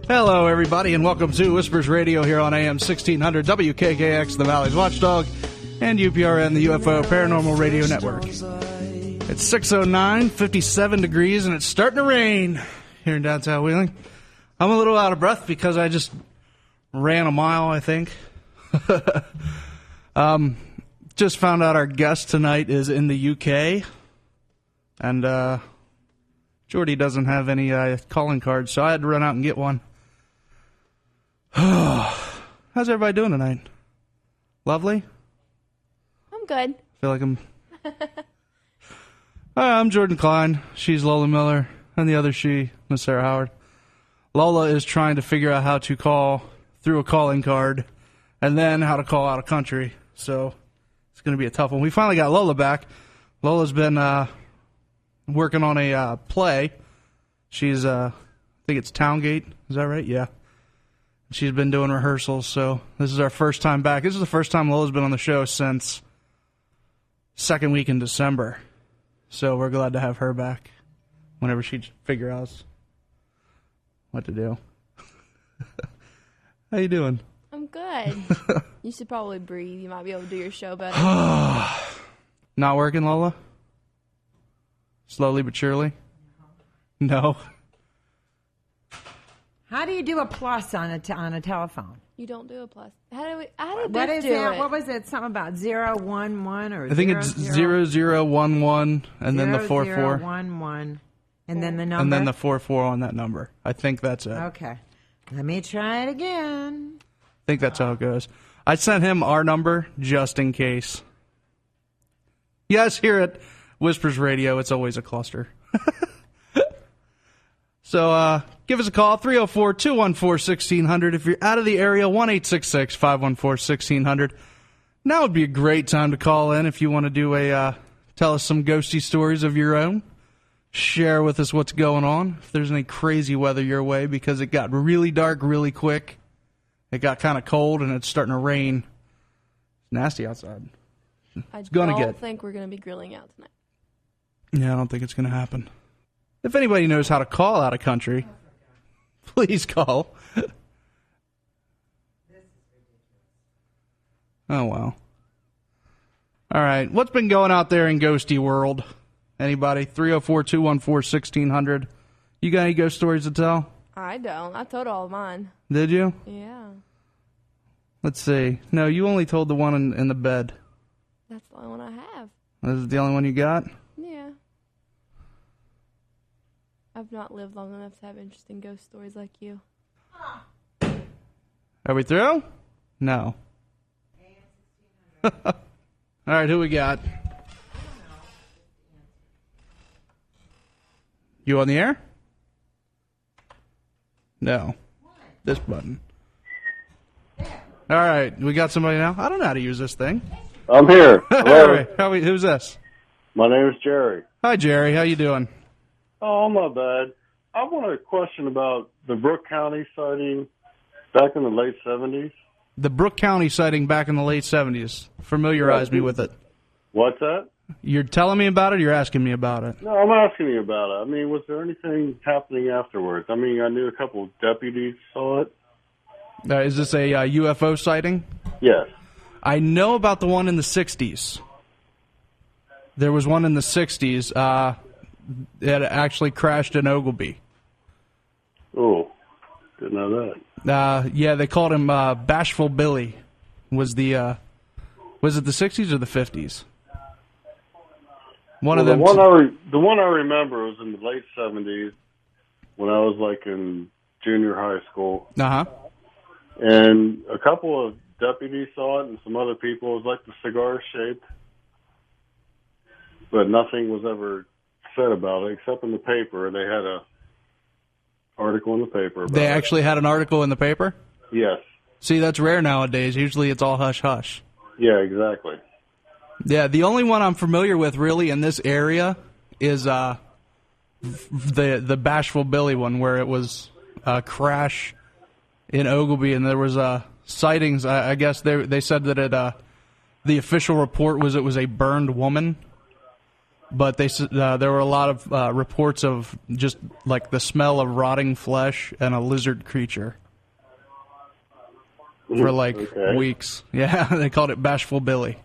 Hello, everybody, and welcome to Whispers Radio here on AM 1600 WKKX, the Valley's Watchdog, and UPRN, the UFO Paranormal Radio Network. It's 6:09, 57 degrees, and it's starting to rain here in downtown Wheeling. I'm a little out of breath because I just ran a mile, I think. Just found out our guest tonight is in the UK, and Jordy doesn't have any calling cards, so I had to run out and get one. How's everybody doing tonight? Lovely? I'm good. Feel like I'm Jordan Cline. She's Lola Miller. And the other she, Miss Sarah Howard. Lola is trying to figure out how to call through a calling card and then how to call out of country. So it's going to be a tough one. We finally got Lola back. Lola's been working on a play. She's, I think it's Towngate. Is that right? Yeah. She's been doing rehearsals, so this is our first time back. This is the first time Lola's been on the show since second week in December. So we're glad to have her back whenever she figures out what to do. How you doing? I'm good. You should probably breathe. You might be able to do your show better. Not working, Lola? Slowly but surely? No. How do you do a plus on a telephone? You don't do a plus. How do what is do that? it? What was it? Something about 011 or I think it's 0011 and then the 44. 0011 and then the number? And then the 44 on that number. I think that's it. Okay. Let me try it again. I think that's how it goes. I sent him our number just in case. Yes, here at Whispers Radio, it's always a cluster. So give us a call, 304-214-1600. If you're out of the area, 1-866-514-1600. Now would be a great time to call in if you want to do tell us some ghosty stories of your own. Share with us what's going on. If there's any crazy weather your way, because it got really dark really quick. It got kind of cold, and it's starting to rain. It's nasty outside. I don't think we're going to be grilling out tonight. Yeah, I don't think it's going to happen. If anybody knows how to call out of country, please call. Oh, wow. All right. What's been going out there in ghosty world? Anybody? 304-214-1600. You got any ghost stories to tell? I don't. I told all of mine. Did you? Yeah. Let's see. No, you only told the one in the bed. That's the only one I have. This is the only one you got? Yeah. I've not lived long enough to have interesting ghost stories like you. Are we through? No. All right, who we got? You on the air? No. This button. All right, we got somebody now? I don't know how to use this thing. I'm here. Hello. All right. Who's this? My name is Jerry. Hi, Jerry. How you doing? Oh, I'm not bad. I want a question about the Brooke County sighting back in the late 70s. The Brooke County sighting back in the late 70s. Familiarize me with it. What's that? You're telling me about it or you're asking me about it? No, I'm asking you about it. I mean, was there anything happening afterwards? I mean, I knew a couple of deputies saw it. Is this a UFO sighting? Yes. I know about the one in the 60s. There was one in the 60s. It actually crashed in Oglebay. Oh, didn't know that. Yeah, they called him Bashful Billy. Was it the 60s or the 50s? The one I remember was in the late 70s when I was like in junior high school. Uh-huh. And a couple of deputies saw it and some other people. It was like the cigar shaped. But nothing was ever said about it except in the paper. They had a article in the paper about They actually had an article in the paper? Yes. See, that's rare nowadays. Usually it's all hush-hush. Yeah, exactly. Yeah, the only one I'm familiar with really in this area is the Bashful Billy one, where it was a crash in Oglebay, and there was sightings. I guess they said that the official report was it was a burned woman but there were a lot of reports of just like the smell of rotting flesh and a lizard creature for like weeks. Yeah, they called it Bashful Billy.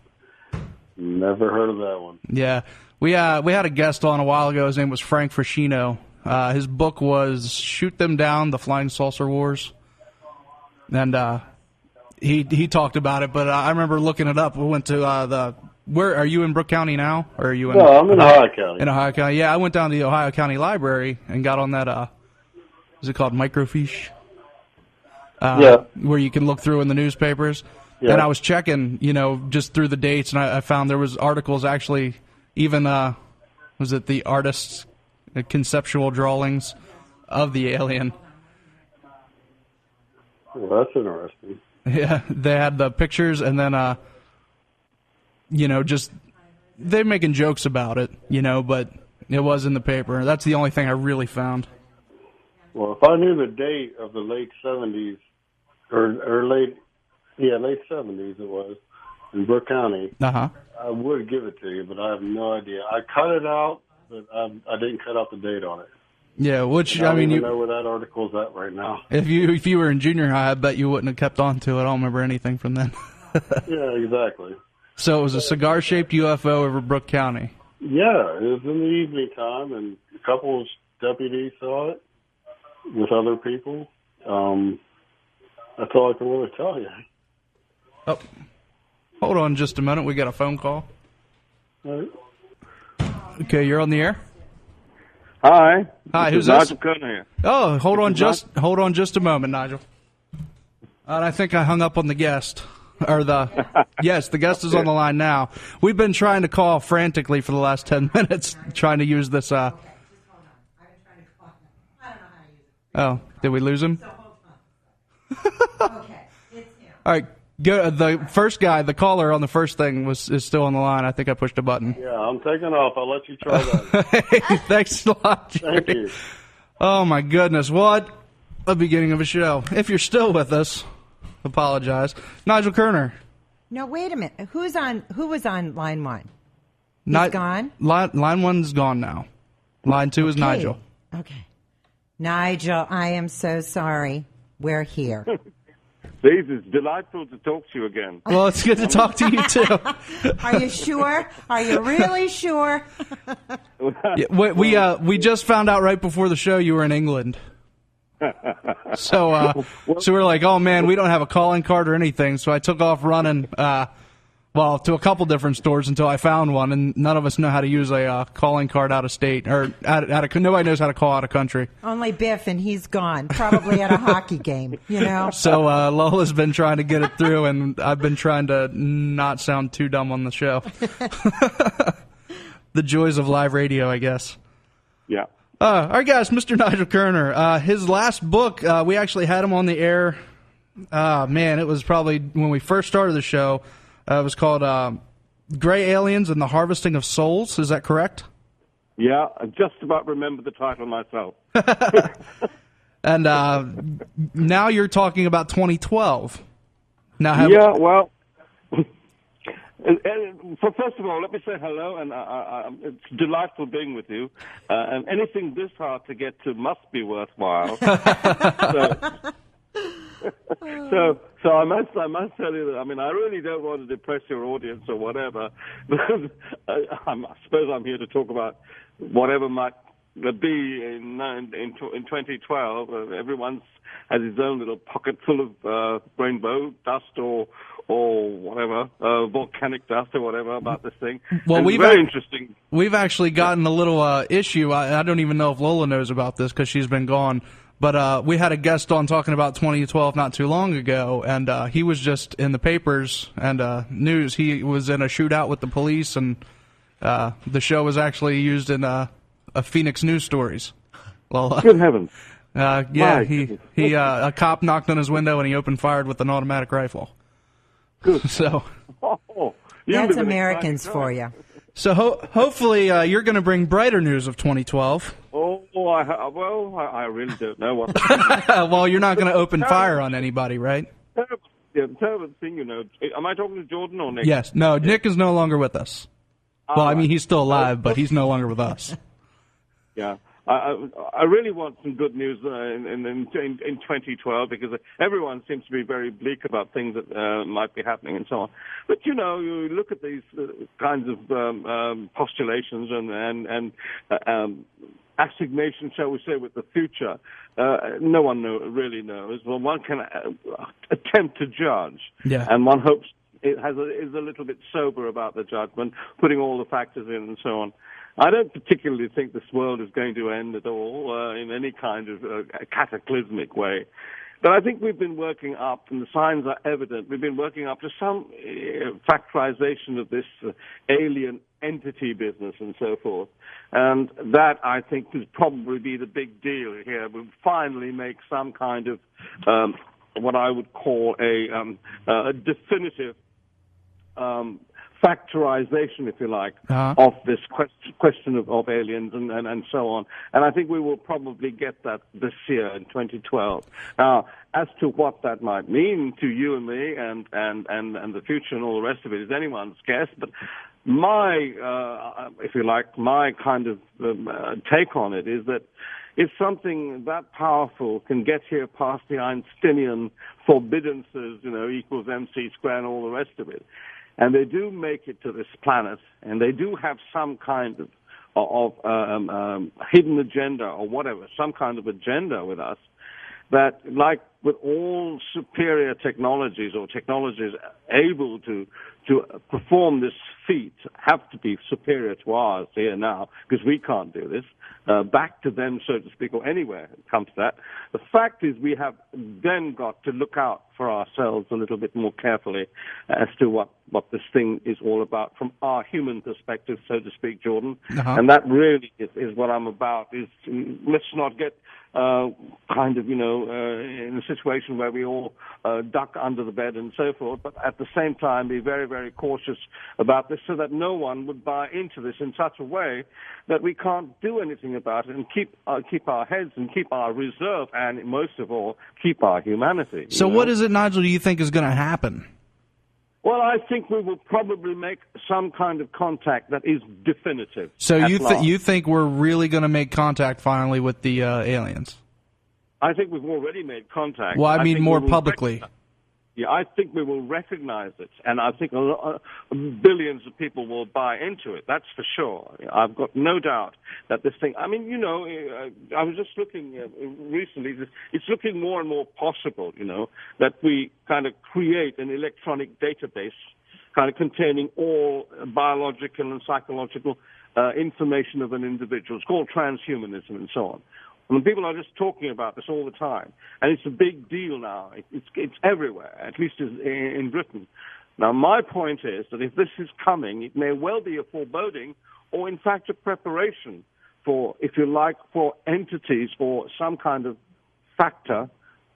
Never heard of that one. Yeah, we had a guest on a while ago. His name was Frank Frascino. His book was Shoot Them Down: The Flying Saucer Wars, and he talked about it. But I remember looking it up. We went to where are you in Brooke County now, or are you in? No, I'm in Ohio County. In Ohio County, yeah. I went down to the Ohio County Library and got on that. Is it called microfiche? Yeah. Where you can look through in the newspapers. Yeah. And I was checking, just through the dates, and I found there was articles actually, even was it the artist's conceptual drawings of the alien. Well, that's interesting. Yeah, they had the pictures, and then, just they're making jokes about it, but it was in the paper. That's the only thing I really found. Well, if I knew the date of the late 70s, or late 70s it was, in Brooke County, I would give it to you, but I have no idea. I cut it out, but I didn't cut out the date on it. Yeah, which, I don't even know where that article's at right now. If you were in junior high, I bet you wouldn't have kept on to it. I don't remember anything from then. Yeah, exactly. So it was a cigar-shaped UFO over Brooke County. Yeah, it was in the evening time, and a couple of deputies saw it with other people. That's all I can really tell you. Oh, hold on just a minute. We got a phone call. All right. Okay, you're on the air. Hi. Hi, who's Nigel this? Kerner here. Oh, hold on just a moment, Nigel. And I think I hung up on the guest. Yes, the guest is on the line now. We've been trying to call frantically for the last 10 minutes, trying to use this. Oh, did we lose him? Okay, it's him. All right, the first guy, the caller on the first thing is still on the line. I think I pushed a button. Yeah, I'm taking off. I'll let you try that. Hey, thanks a lot, Jerry. Thank you. Oh, my goodness. What a beginning of a show. If you're still with us, apologize. Nigel Kerner. No, wait a minute. Who was on line one? He's gone? Line one's gone now. Line two is Nigel. Okay. Nigel, I am so sorry. We're here. Steve, it's delightful to talk to you again. Well, it's good to talk to you, too. Are you sure? Are you really sure? Yeah, we just found out right before the show you were in England. So we're like, oh, man, we don't have a calling card or anything. So I took off running, to a couple different stores until I found one, and none of us know how to use a calling card out of state, or nobody knows how to call out of country. Only Biff, and he's gone, probably at a hockey game, So Lola's been trying to get it through, and I've been trying to not sound too dumb on the show. The joys of live radio, I guess. Yeah. All right, guys, Mr. Nigel Kerner. His last book, we actually had him on the air. Man, it was probably when we first started the show. It was called Gray Aliens and the Harvesting of Souls. Is that correct? Yeah, I just about remember the title myself. And now you're talking about 2012. Now, first of all, let me say hello, and it's delightful being with you. And anything this hard to get to must be worthwhile. So I must tell you that, I really don't want to depress your audience or whatever, because I suppose I'm here to talk about whatever might be in 2012. Everyone's has his own little pocket full of rainbow dust or whatever, volcanic dust or whatever about this thing. Well, very interesting. We've actually gotten a little issue. I don't even know if Lola knows about this because she's been gone. But we had a guest on talking about 2012 not too long ago, and he was just in the papers and news. He was in a shootout with the police, and the show was actually used in a Phoenix News Stories. Well, good heavens! A cop knocked on his window and he opened fire with an automatic rifle. Good. So that's Americans for you. So hopefully you're going to bring brighter news of 2012. I really don't know what. Well, you're not going to open fire on anybody, right? The terrible thing, Am I talking to Jordan or Nick? Yes. No, Nick is no longer with us. Well, I mean, he's still alive, but he's no longer with us. Yeah. I really want some good news in 2012 because everyone seems to be very bleak about things that might be happening and so on. But you look at these kinds of postulations and assignations, shall we say, with the future. No one really knows. Well, one can attempt to judge, and one hopes it is a little bit sober about the judgment, putting all the factors in and so on. I don't particularly think this world is going to end at all in any kind of cataclysmic way. But I think we've been working up, and the signs are evident, we've been working up to some factorization of this alien entity business and so forth. And that, I think, would probably be the big deal here. We'll finally make some kind of what I would call a definitive factorization, if you like, of this question of aliens and so on. And I think we will probably get that this year in 2012. Now, as to what that might mean to you and me and the future and all the rest of it is anyone's guess. But my, if you like, my kind of take on it is that if something that powerful can get here past the Einsteinian forbiddances, equals MC squared and all the rest of it, and they do make it to this planet, and they do have some kind of hidden agenda or whatever, some kind of agenda with us, that like with all superior technologies or technologies able to perform this feat have to be superior to ours here now, because we can't do this, back to them, so to speak, or anywhere it comes to that. The fact is we have then got to look out for ourselves a little bit more carefully as to what this thing is all about from our human perspective, so to speak, Jordan. And that really is what I'm about, is let's not get kind of, in a situation where we all duck under the bed and so forth, but at the same time be very, very cautious about this so that no one would buy into this in such a way that we can't do anything about it and keep our heads and keep our reserve and, most of all, keep our humanity. So what is it, Nigel, do you think is going to happen? Well, I think we will probably make some kind of contact that is definitive. So you think we're really going to make contact finally with the aliens? I think we've already made contact. Well, I mean more publicly. Yeah, I think we will recognize it, and I think billions of people will buy into it. That's for sure. I've got no doubt that this thing. I mean, I was just looking recently. It's looking more and more possible, that we kind of create an electronic database, kind of containing all biological and psychological information of an individual. It's called transhumanism and so on. And people are just talking about this all the time. And it's a big deal now. It's everywhere, at least in Britain. Now, my point is that if this is coming, it may well be a foreboding or, in fact, a preparation for, if you like, for entities or some kind of factor.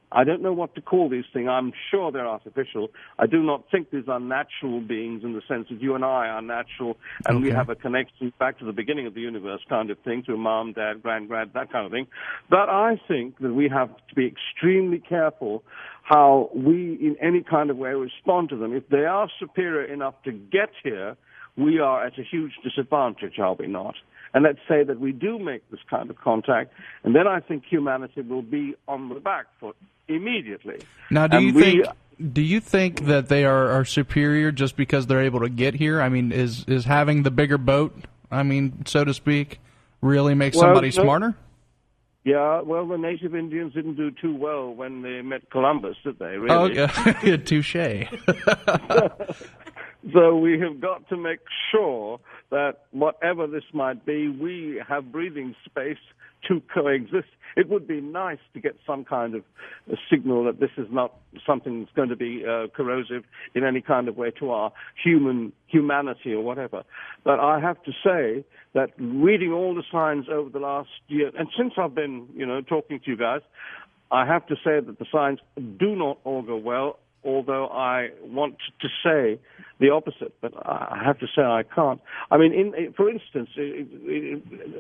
I don't know what to call these things. I'm sure they're artificial. I do not think these are natural beings in the sense that you and I are natural and we have a connection back to the beginning of the universe kind of thing, to mom, dad, grand, that kind of thing. But I think that we have to be extremely careful how we, in any kind of way, respond to them. If they are superior enough to get here, we are at a huge disadvantage, are we not? And let's say that we do make this kind of contact, and then I think humanity will be on the back foot immediately. Now, do you think that they are superior just because they're able to get here? I mean, is having the bigger boat, so to speak, really make somebody smarter? Yeah, well, the native Indians didn't do too well when they met Columbus, did they? Really? Oh, yeah. Touche. So we have got to make sure that whatever this might be, we have breathing space to coexist. It would be nice to get some kind of a signal that this is not something that's going to be corrosive in any kind of way to our humanity or whatever. But I have to say that reading all the signs over the last year, and since I've been, talking to you guys, I have to say that the signs do not augur well, although I want to say the opposite, but I have to say I can't. I mean, for instance,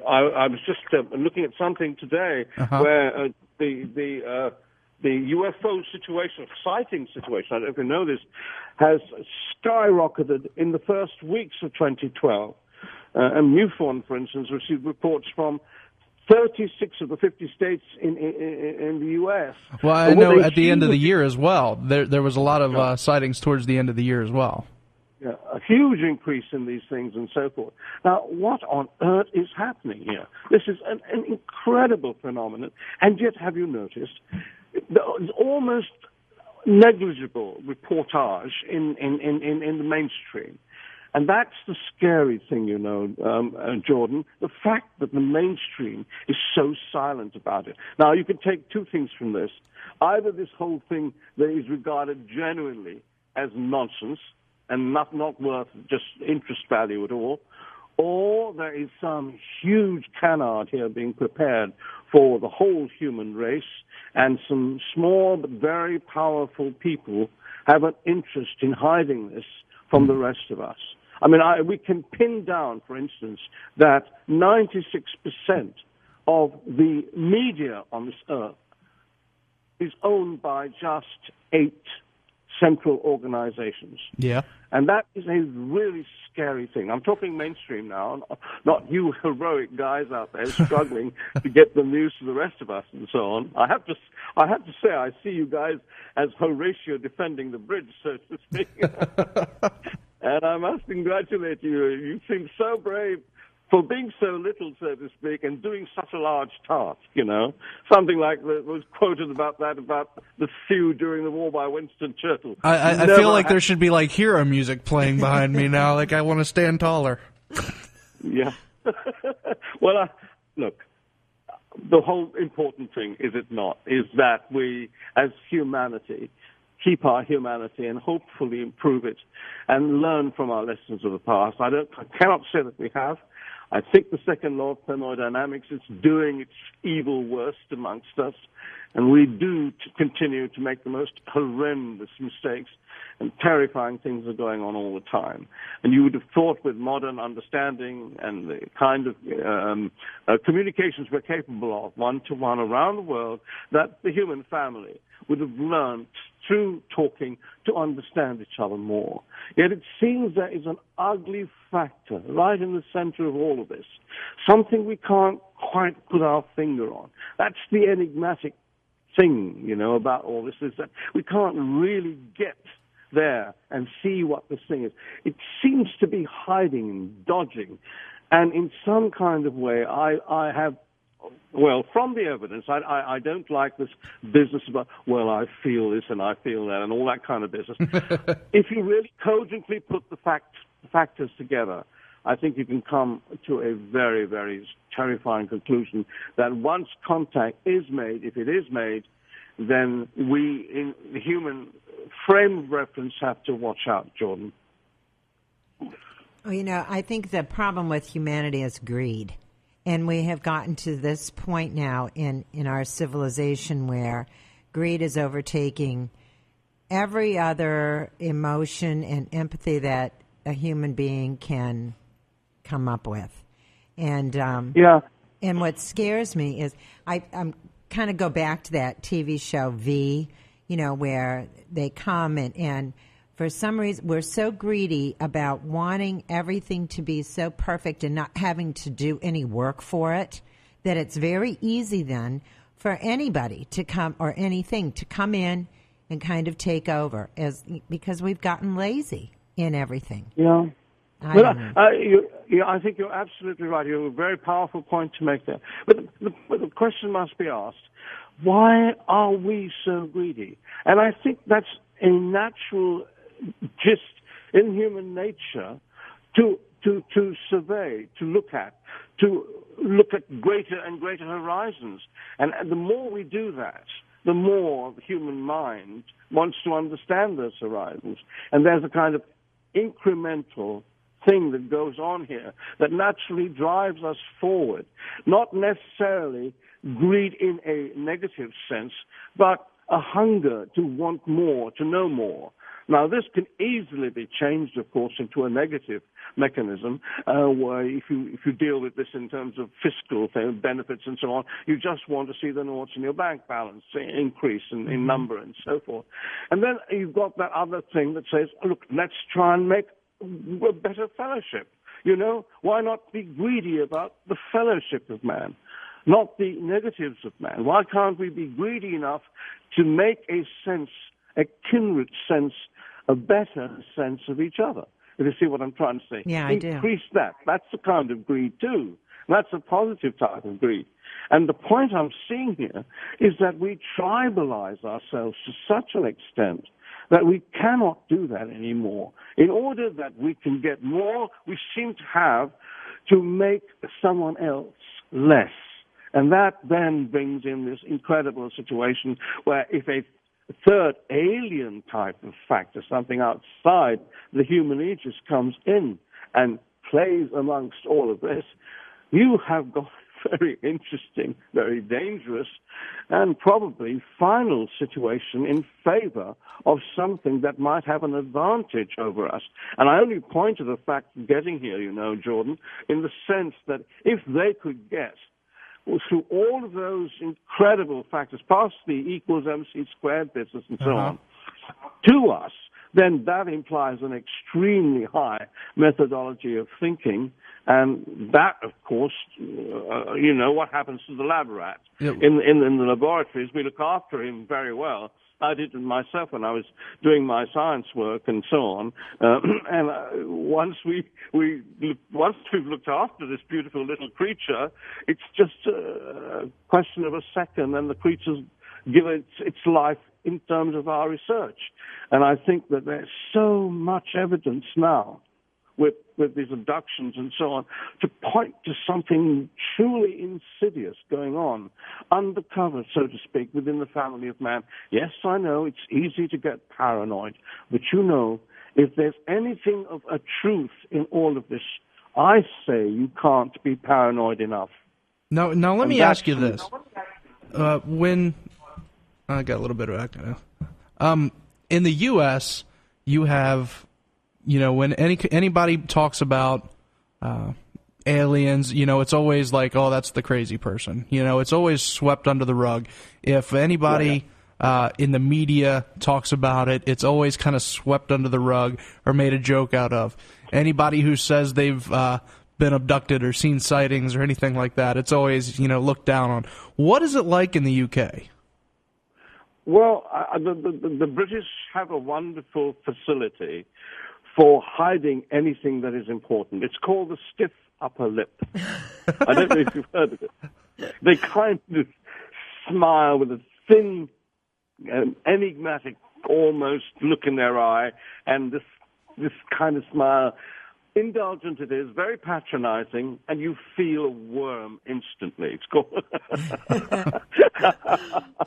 I was just looking at something today where the UFO situation, sighting situation, I don't know if you know this, has skyrocketed in the first weeks of 2012. and MUFON, for instance, received reports from 36 of the 50 states in the U.S. Well, I know at the end of the year as well, there was a lot of sightings towards the end of the year as well. Yeah, a huge increase in these things and so forth. Now, what on earth is happening here? This is an incredible phenomenon, and yet, have you noticed, there's almost negligible reportage in the mainstream. And that's the scary thing, Jordan, the fact that the mainstream is so silent about it. Now, you can take two things from this. Either this whole thing that is regarded genuinely as nonsense and not worth just interest value at all, or there is some huge canard here being prepared for the whole human race, and some small but very powerful people have an interest in hiding this from the rest of us. I mean, we can pin down, for instance, that 96% of the media on this earth is owned by just 8 central organizations. Yeah. And that is a really scary thing. I'm talking mainstream now, not you heroic guys out there struggling to get the news to the rest of us and so on. I have to say, I see you guys as Horatio defending the bridge, so to speak. And I must congratulate you. You seem so brave for being so little, so to speak, and doing such a large task, Something like that was quoted about the Sioux during the war by Winston Churchill. I feel like there should be, like, hero music playing behind me now, like I want to stand taller. Yeah. Well, look, the whole important thing, is it not, is that we, as humanity, keep our humanity and hopefully improve it and learn from our lessons of the past. I cannot say that we have. I think the second law of thermodynamics is doing its evil worst amongst us, and we do continue to make the most horrendous mistakes, and terrifying things are going on all the time. And you would have thought, with modern understanding and the kind of communications we're capable of, one-to-one around the world, that the human family would have learned through talking to understand each other more. Yet it seems there is an ugly factor right in the center of all of this, something we can't quite put our finger on. That's the enigmatic thing, about all this, is that we can't really get there and see what this thing is. It seems to be hiding and dodging, and in some kind of way I have, well, from the evidence, I don't like this business about, well, I feel this and I feel that and all that kind of business. If you really cogently put the factors together, I think you can come to a very, very terrifying conclusion that once contact is made, if it is made, then we, in the human frame of reference, have to watch out, Jordan. Well, I think the problem with humanity is greed. And we have gotten to this point now in our civilization where greed is overtaking every other emotion and empathy that a human being can come up with. And and what scares me is I'm kind of go back to that TV show V, where they come and for some reason, we're so greedy about wanting everything to be so perfect and not having to do any work for it that it's very easy then for anybody to come, or anything to come in and kind of take over, because we've gotten lazy in everything. Yeah. I think you're absolutely right. You have a very powerful point to make there. But the question must be asked, why are we so greedy? And I think that's a natural just in human nature to survey, to look at greater and greater horizons. And the more we do that, the more the human mind wants to understand those horizons. And there's a kind of incremental thing that goes on here that naturally drives us forward, not necessarily greed in a negative sense, but a hunger to want more, to know more. Now, this can easily be changed, of course, into a negative mechanism, where if you deal with this in terms of fiscal benefits and so on, you just want to see the noughts in your bank balance increase in number and so forth. And then you've got that other thing that says, look, let's try and make a better fellowship. Why not be greedy about the fellowship of man, not the negatives of man? Why can't we be greedy enough to make a kindred sense, a better sense of each other? If you see what I'm trying to say. Yeah, I do. Increase that. That's a kind of greed, too. That's a positive type of greed. And the point I'm seeing here is that we tribalize ourselves to such an extent that we cannot do that anymore. In order that we can get more, we seem to have to make someone else less. And that then brings in this incredible situation where if a third alien type of factor, something outside the human aegis, comes in and plays amongst all of this, you have got a very interesting, very dangerous, and probably final situation in favor of something that might have an advantage over us. And I only point to the fact of getting here, Jordan, in the sense that if they could get through all of those incredible factors, past the equals MC squared business and so on, to us, then that implies an extremely high methodology of thinking. And that, of course, what happens to the lab rat. Yep. In the laboratories, we look after him very well. I did it myself when I was doing my science work and so on. Once we've looked after this beautiful little creature, it's just a question of a second, and the creature's given its life in terms of our research. And I think that there's so much evidence now with these abductions and so on, to point to something truly insidious going on, undercover, so to speak, within the family of man. Yes, I know it's easy to get paranoid, but if there's anything of a truth in all of this, I say you can't be paranoid enough. Now let me ask you this. When I got a little bit of echo. In the U.S., you have, when anybody talks about aliens, it's always like, oh, that's the crazy person. It's always swept under the rug. If anybody in the media talks about it, it's always kind of swept under the rug or made a joke out of. Anybody who says they've been abducted or seen sightings or anything like that, it's always, looked down on. What is it like in the UK? Well, the British have a wonderful facility for hiding anything that is important. It's called the stiff upper lip. I don't know if you've heard of it. They kind of smile with a thin, enigmatic, almost look in their eye, and this kind of smile. Indulgent it is, very patronizing, and you feel a worm instantly. It's called.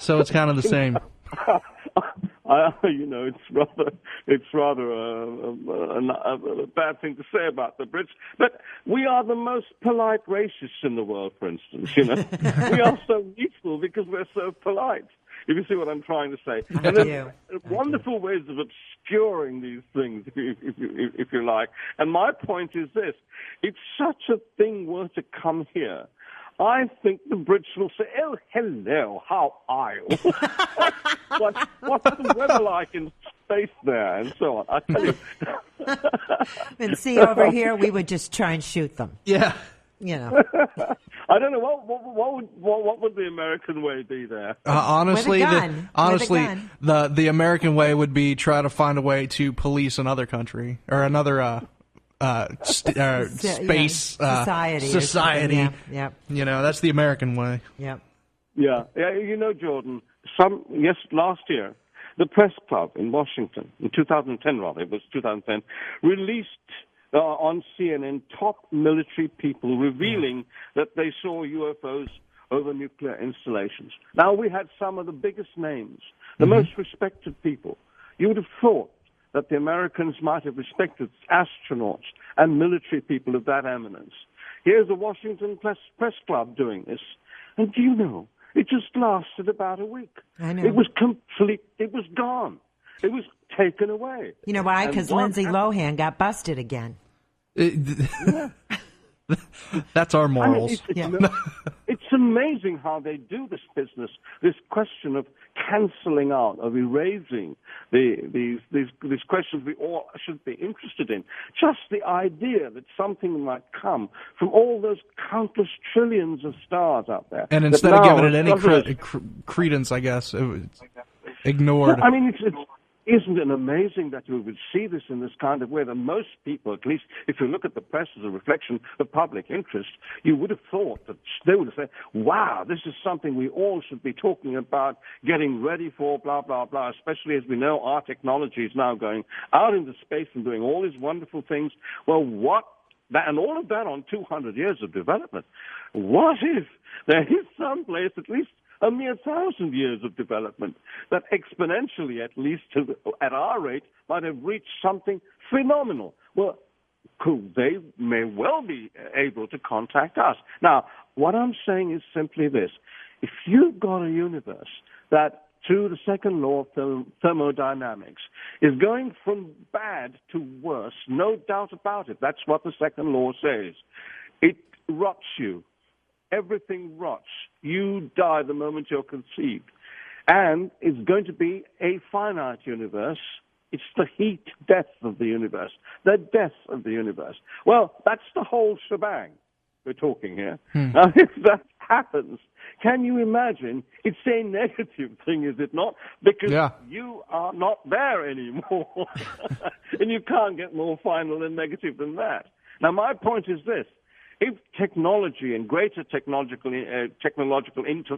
So it's kind of the same. It's rather a bad thing to say about the Brits, but we are the most polite racists in the world. For instance, we are so useful because we're so polite. If you see what I'm trying to say, and there's wonderful ways of obscuring these things, if you like. And my point is this: if such a thing were to come here, I think the Brits will say, "Oh, hello, how are you? What's the weather like in space there?" and so on. I tell you. And see, over here, we would just try and shoot them. Yeah. I don't know what would the American way be there. Honestly, the American way would be try to find a way to police another country or another space society. Yep. That's the American way. Yep. Yeah. Jordan. Last year, the Press Club in Washington, in 2010 rather, it was 2010, released on CNN top military people revealing that they saw UFOs over nuclear installations. Now, we had some of the biggest names, the most respected people. You would have thought that the Americans might have respected astronauts and military people of that eminence. Here's the Washington Press Club doing this. And do you know, it just lasted about a week. I know. It was complete. It was gone. It was taken away. You know why? Because Lindsay Lohan got busted again. That's our morals. It's amazing how they do this business, this question of cancelling out, of erasing these questions we all should be interested in. Just the idea that something might come from all those countless trillions of stars out there. And instead of giving it any credence, I guess, it was ignored. Yeah, I mean, isn't it amazing that we would see this in this kind of way, that most people, at least if you look at the press as a reflection of public interest, you would have thought that they would have said, wow, this is something we all should be talking about, getting ready for, blah, blah, blah, especially as we know our technology is now going out into space and doing all these wonderful things. Well, and all of that on 200 years of development. What if there is some place, at least a mere 1,000 years of development, that exponentially, at least at our rate, might have reached something phenomenal? Well, they may well be able to contact us. Now, what I'm saying is simply this. If you've got a universe that, through the second law of thermodynamics, is going from bad to worse, no doubt about it. That's what the second law says. It rots you. Everything rots. You die the moment you're conceived. And it's going to be a finite universe. It's the heat death of the universe, the death of the universe. Well, that's the whole shebang we're talking here. Now, if that happens, can you imagine? It's a negative thing, is it not? Because you are not there anymore. And you can't get more final and negative than that. Now, my point is this. If technology and greater technological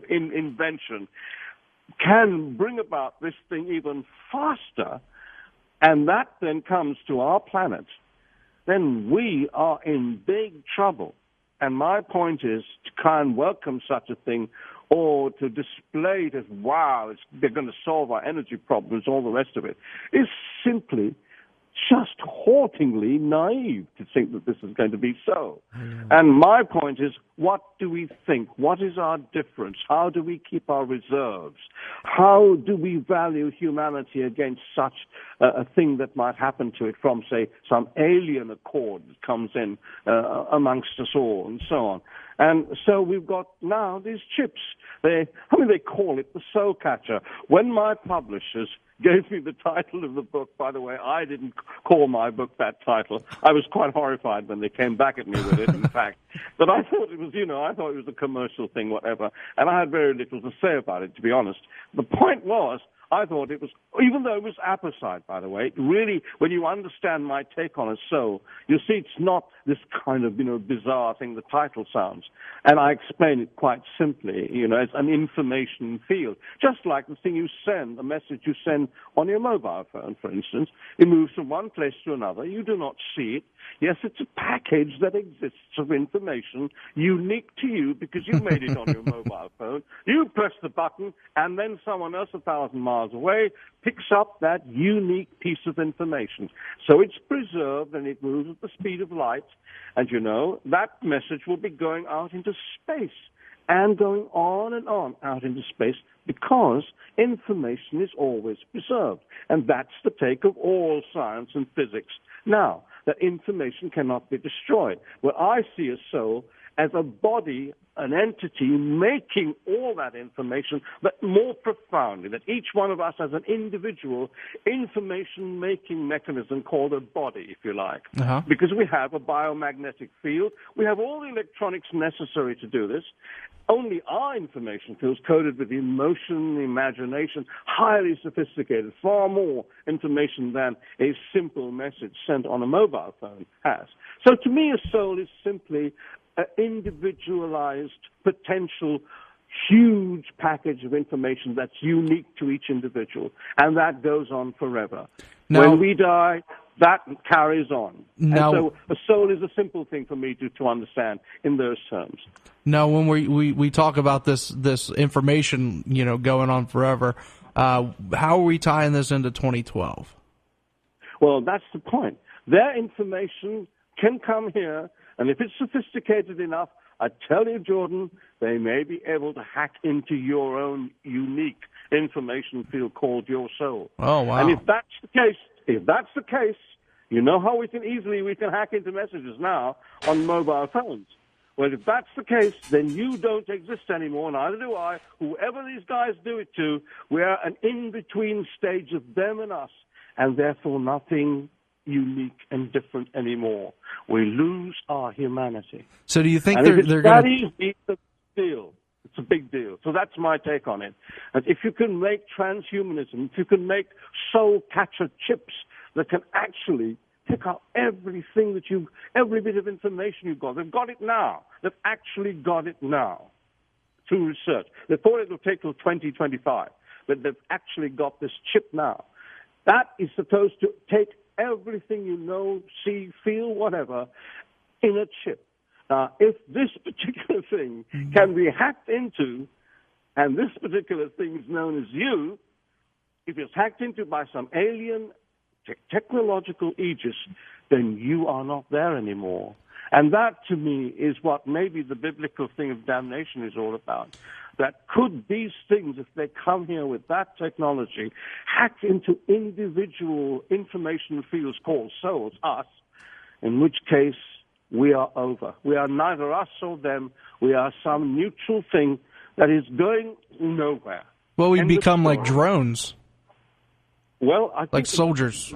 invention can bring about this thing even faster, and that then comes to our planet, then we are in big trouble. And my point is to try and welcome such a thing, or to display it as, wow, they're going to solve our energy problems, all the rest of it, is simply just hauntingly naive to think that this is going to be so. And my point is, what do we think? What is our difference? How do we keep our reserves? How do we value humanity against such a thing that might happen to it from, say, some alien accord that comes in amongst us all and so on? And so we've got now these chips. They call it the soul catcher. When my publishers gave me the title of the book, by the way, I didn't call my book that title. I was quite horrified when they came back at me with it, in fact. But I thought it was, I thought it was a commercial thing, whatever. And I had very little to say about it, to be honest. The point was, I thought it was, even though it was apposite, by the way, really, when you understand my take on a soul, you see it's not this kind of, bizarre thing the title sounds. And I explain it quite simply, as an information field. Just like the thing you send, the message you send on your mobile phone, for instance. It moves from one place to another. You do not see it. Yes, it's a package that exists of information unique to you because you made it on your mobile phone. You press the button, and then someone else 1,000 miles away picks up that unique piece of information. So it's preserved, and it moves at the speed of light. And that message will be going out into space and going on and on out into space because information is always preserved. And that's the take of all science and physics now, that information cannot be destroyed. Well, I see a soul as a body, an entity making all that information, but more profoundly, that each one of us has an individual information-making mechanism called a body, if you like, because we have a biomagnetic field. We have all the electronics necessary to do this. Only our information field is coded with emotion, imagination, highly sophisticated, far more information than a simple message sent on a mobile phone has. So to me, a soul is simply an individualized, potential, huge package of information that's unique to each individual, and that goes on forever. Now, when we die, that carries on. Now, and so a soul is a simple thing for me to understand in those terms. Now, when we talk about this information, going on forever, how are we tying this into 2012? Well, that's the point. Their information can come here, and if it's sophisticated enough, I tell you, Jordan, they may be able to hack into your own unique information field called your soul. Oh, wow. And if that's the case, you know how we can hack into messages now on mobile phones. Well, if that's the case, then you don't exist anymore, neither do I. Whoever these guys do it to, we are an in-between stage of them and us, and therefore nothing unique and different anymore. We lose our humanity. So do you think and they're going to... It's a deal. It's a big deal. So that's my take on it. And if you can make transhumanism, if you can make soul catcher chips that can actually pick up every bit of information you've got. They've got it now. They've actually got it now through research. They thought it would take till 2025, but they've actually got this chip now. That is supposed to take everything you know, see, feel, whatever, in a chip. Now, if this particular thing can be hacked into, and this particular thing is known as you, if it's hacked into by some alien technological aegis, then you are not there anymore. And that, to me, is what maybe the biblical thing of damnation is all about. That could these things, if they come here with that technology, hack into individual information fields called souls, us, in which case we are over. We are neither us or them. We are some neutral thing that is going nowhere. Well, we become like drones. Well, I think like soldiers.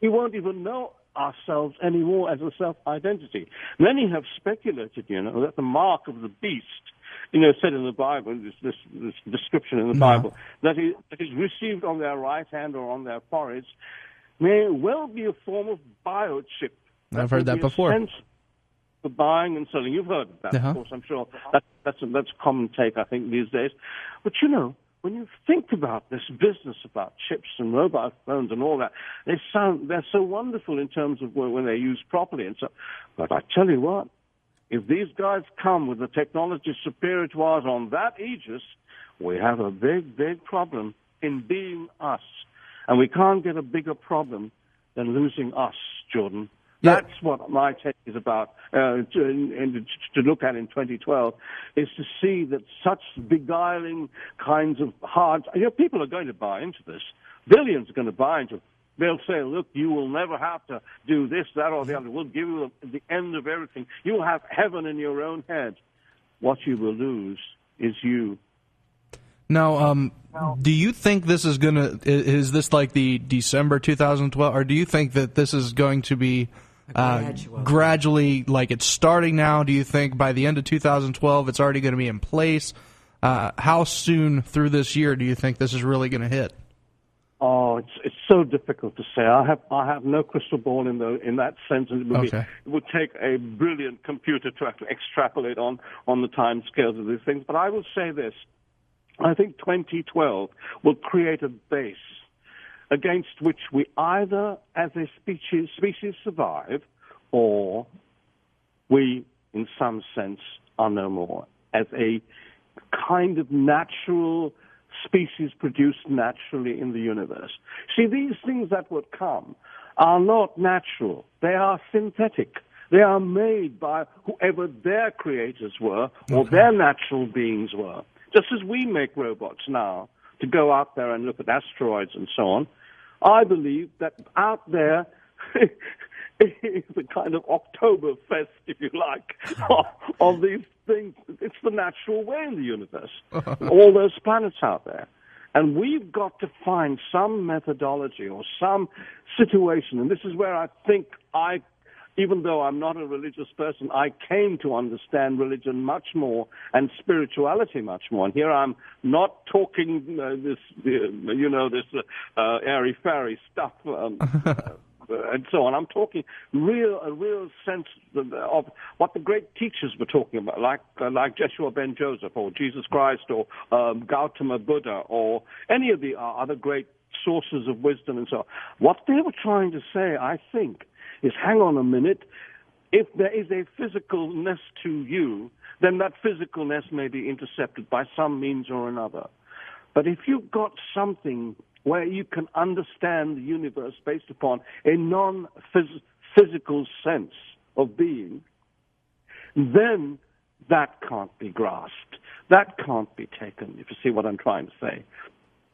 We won't even know ourselves anymore as a self-identity. Many have speculated, that the mark of the beast, said in the Bible, this description in the Bible, that is received on their right hand or on their foreheads, may well be a form of biochip. I've heard that before. For buying and selling. You've heard of that, of course, I'm sure. That's a common take, I think, these days. But, when you think about this business about chips and mobile phones and all that, they're so wonderful in terms of when they're used properly. And so, but I tell you what, if these guys come with the technology superior to ours on that aegis, we have a big, big problem in being us. And we can't get a bigger problem than losing us, Jordan. That's what my take is about, to look at in 2012, is to see that such beguiling kinds of hard... people are going to buy into this. Billions are going to buy into it. They'll say, look, you will never have to do this, that, or the other. We'll give you the end of everything. You'll have heaven in your own head. What you will lose is you. Now, do you think this is going to... Is this like the December 2012, or do you think that this is going to be... gradually, like it's starting now? Do you think by the end of 2012 it's already going to be in place? How soon through this year do you think this is really going to hit? Oh, it's so difficult to say. I have no crystal ball in that sense, and it would take a brilliant computer to actually extrapolate on the time scales of these things. But I will say this: I think 2012 will create a base against which we either, as a species survive, or we, in some sense, are no more, as a kind of natural species produced naturally in the universe. See, these things that would come are not natural. They are synthetic. They are made by whoever their creators were or their natural beings were. Just as we make robots now to go out there and look at asteroids and so on, I believe that out there is a kind of Oktoberfest, if you like, of these things. It's the natural way in the universe. All those planets out there. And we've got to find some methodology or some situation. And this is where I think even though I'm not a religious person, I came to understand religion much more and spirituality much more. And here I'm not talking this airy-fairy stuff and so on. I'm talking a real sense of what the great teachers were talking about, like Joshua ben Joseph or Jesus Christ or Gautama Buddha or any of the other great sources of wisdom and so on. What they were trying to say, I think, is hang on a minute. If there is a physicalness to you, then that physicalness may be intercepted by some means or another. But if you've got something where you can understand the universe based upon a non-physical sense of being, then that can't be grasped. That can't be taken, if you see what I'm trying to say.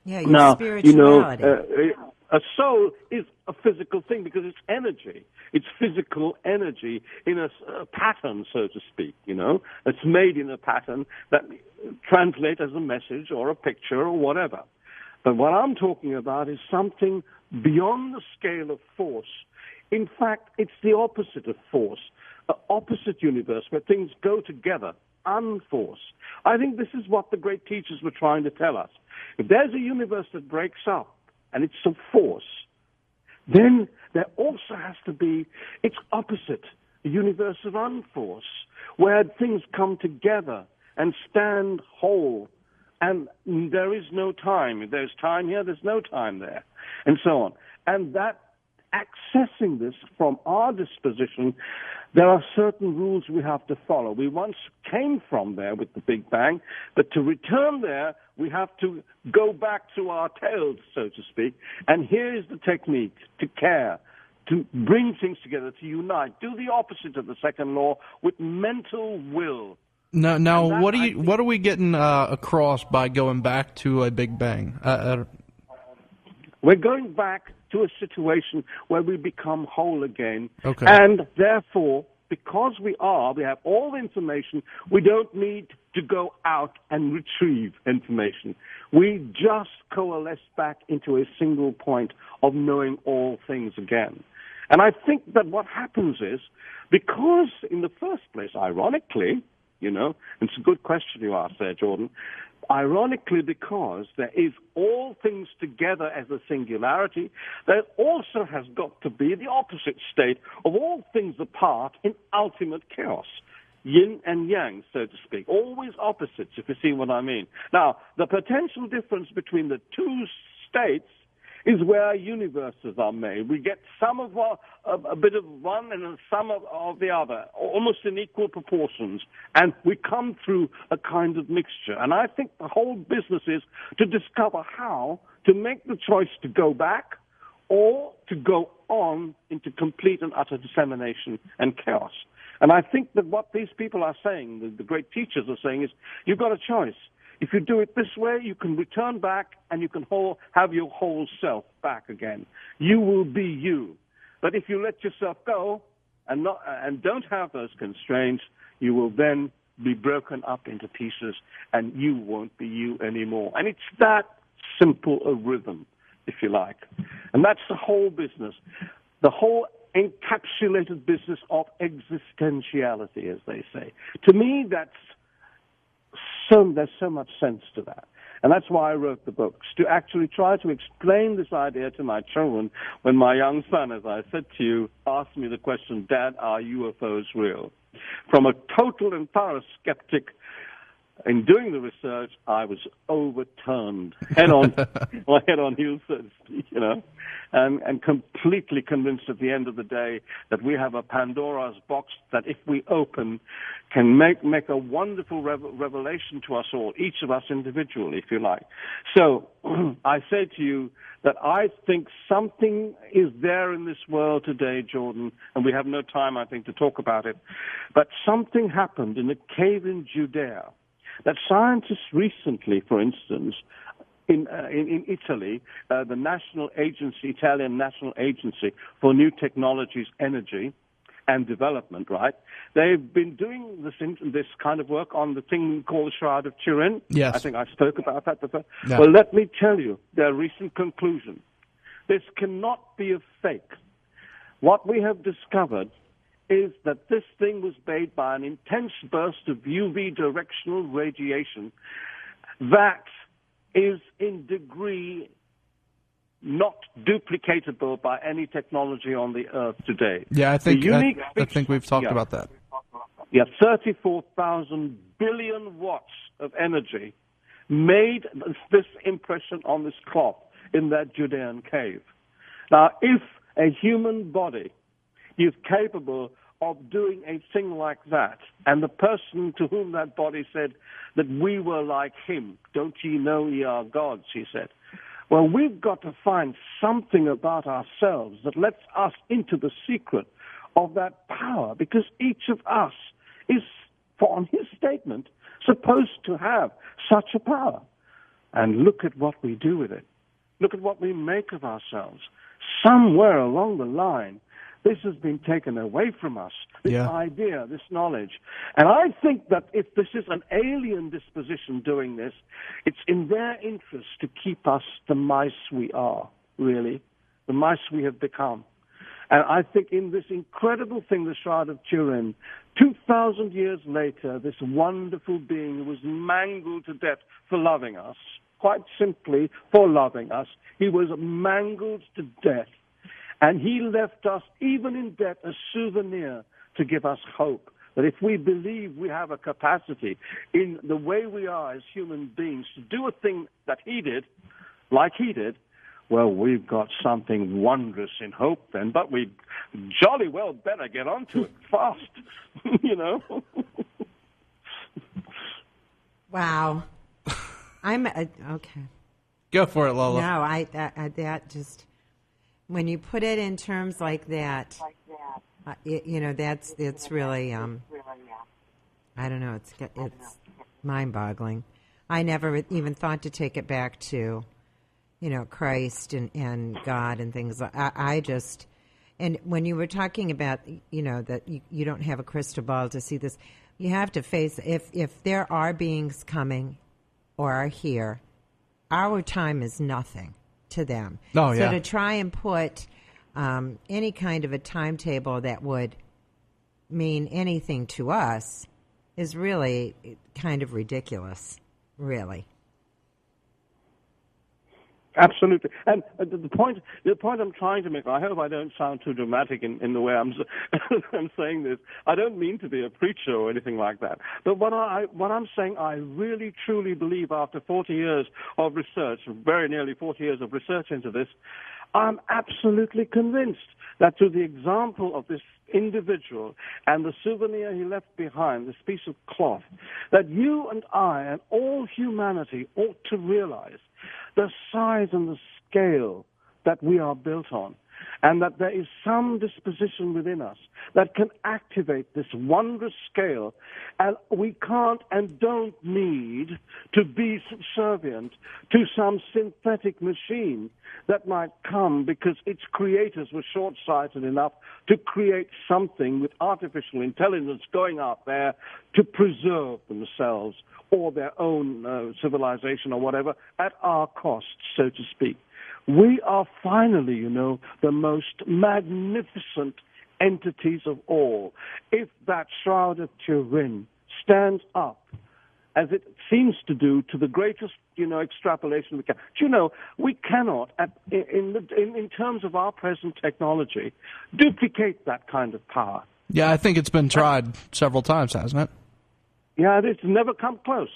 Yeah, your spirituality. A soul is a physical thing because it's energy. It's physical energy in a pattern, so to speak, you know. It's made in a pattern that translates as a message or a picture or whatever. But what I'm talking about is something beyond the scale of force. In fact, it's the opposite of force, an opposite universe where things go together, unforced. I think this is what the great teachers were trying to tell us. If there's a universe that breaks up, and it's a force, then there also has to be its opposite, a universe of unforce, where things come together and stand whole, and there is no time. If there's time here, there's no time there, and so on. And that, accessing this from our disposition, there are certain rules we have to follow. We once came from there with the Big Bang, but to return there, we have to go back to our tails, so to speak. And here is the technique: to care, to bring things together, to unite, do the opposite of the second law with mental will. Now, what are we getting across by going back to a Big Bang? We're going back to a situation where we become whole again. Okay. And therefore, because we have all the information, we don't need to go out and retrieve information. We just coalesce back into a single point of knowing all things again. And I think that what happens is, because in the first place, ironically, you know, it's a good question you asked there, Jordan, ironically, because there is all things together as a singularity, there also has got to be the opposite state of all things apart in ultimate chaos. Yin and yang, so to speak. Always opposites, if you see what I mean. Now, the potential difference between the two states is where universes are made. We get some of a bit of one and some of the other, almost in equal proportions, and we come through a kind of mixture. And I think the whole business is to discover how to make the choice to go back or to go on into complete and utter dissemination and chaos. And I think that what these people are saying, the great teachers are saying, is you've got a choice. If you do it this way, you can return back and you can have your whole self back again. You will be you. But if you let yourself go and don't have those constraints, you will then be broken up into pieces and you won't be you anymore. And it's that simple a rhythm, if you like. And that's the whole business, the whole encapsulated business of existentiality, as they say. To me, there's so much sense to that. And that's why I wrote the books, to actually try to explain this idea to my children when my young son, as I said to you, asked me the question, Dad, are UFOs real? From a total and thorough skeptic, in doing the research, I was overturned, head on heels, so to speak, you know, and completely convinced at the end of the day that we have a Pandora's box that if we open can make a wonderful revelation to us all, each of us individually, if you like. So I say to you that I think something is there in this world today, Jordan, and we have no time, I think, to talk about it, but something happened in a cave in Judea that scientists recently, for instance, in Italy, the Italian National Agency for New Technologies, Energy and Development, right? They've been doing this kind of work on the thing called the Shroud of Turin. Yes. I think I spoke about that before. Yeah. Well, let me tell you their recent conclusion. This cannot be a fake. What we have discovered is that this thing was made by an intense burst of UV directional radiation that is in degree not duplicatable by any technology on the Earth today. Yeah, I think we've talked about that. Yeah, 34,000 billion watts of energy made this impression on this cloth in that Judean cave. Now, if a human body is capable of doing a thing like that, and the person to whom that body said that we were like him, don't ye know ye are gods, he said. Well, we've got to find something about ourselves that lets us into the secret of that power, because each of us is, on his statement, supposed to have such a power. And look at what we do with it. Look at what we make of ourselves. Somewhere along the line, this has been taken away from us, this idea, this knowledge. And I think that if this is an alien disposition doing this, it's in their interest to keep us the mice we are, really, the mice we have become. And I think in this incredible thing, the Shroud of Turin, 2,000 years later, this wonderful being was mangled to death for loving us, quite simply for loving us. He was mangled to death. And he left us, even in death, a souvenir to give us hope. That if we believe we have a capacity in the way we are as human beings to do a thing that he did, like he did, well, we've got something wondrous in hope then. But we jolly well better get onto it fast, you know. Wow. I'm okay. Go for it, Lola. No, that just... When you put it in terms like that, it's really, I don't know, it's mind-boggling. I never even thought to take it back to, Christ and God and things. I just, and when you were talking about, that you don't have a crystal ball to see this, you have to face, if there are beings coming or are here, our time is nothing to them. Oh, yeah. So to try and put any kind of a timetable that would mean anything to us is really kind of ridiculous, really. Absolutely. And the point I'm trying to make, I hope I don't sound too dramatic in the way I'm saying this. I don't mean to be a preacher or anything like that. But what I'm saying, I really, truly believe after 40 years of research, very nearly 40 years of research into this, I'm absolutely convinced that through the example of this individual and the souvenir he left behind, this piece of cloth, that you and I and all humanity ought to realize the size and the scale that we are built on, and that there is some disposition within us that can activate this wondrous scale, and we can't and don't need to be subservient to some synthetic machine that might come because its creators were short-sighted enough to create something with artificial intelligence going out there to preserve themselves or their own civilization or whatever at our cost, so to speak. We are finally, the most magnificent entities of all. If that Shroud of Turin stands up, as it seems to do, to the greatest, extrapolation we can. We cannot, in terms of our present technology, duplicate that kind of power. Yeah, I think it's been tried several times, hasn't it? Yeah, it's never come close.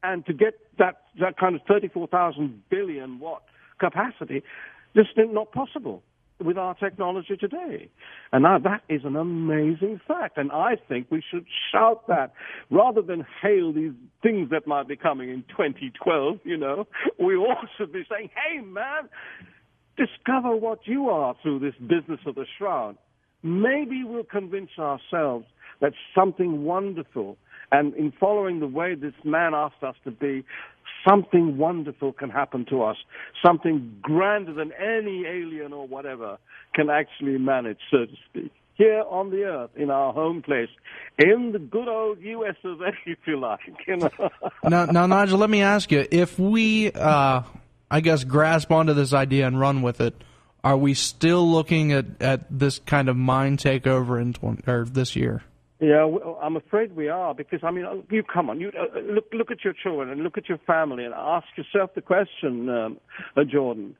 And to get that kind of 34,000 billion watt capacity, just not possible with our technology today. And now that is an amazing fact. And I think we should shout that rather than hail these things that might be coming in 2012, We all should be saying, hey, man, discover what you are through this business of the shroud. Maybe we'll convince ourselves that something wonderful, and in following the way this man asked us to be, something wonderful can happen to us. Something grander than any alien or whatever can actually manage, so to speak. Here on the earth, in our home place, in the good old US of A, if you like. Now, Nigel, let me ask you, if we, grasp onto this idea and run with it, are we still looking at this kind of mind takeover in this year? Yeah, I'm afraid we are, because, you come on, look at your children and look at your family and ask yourself the question, Jordan.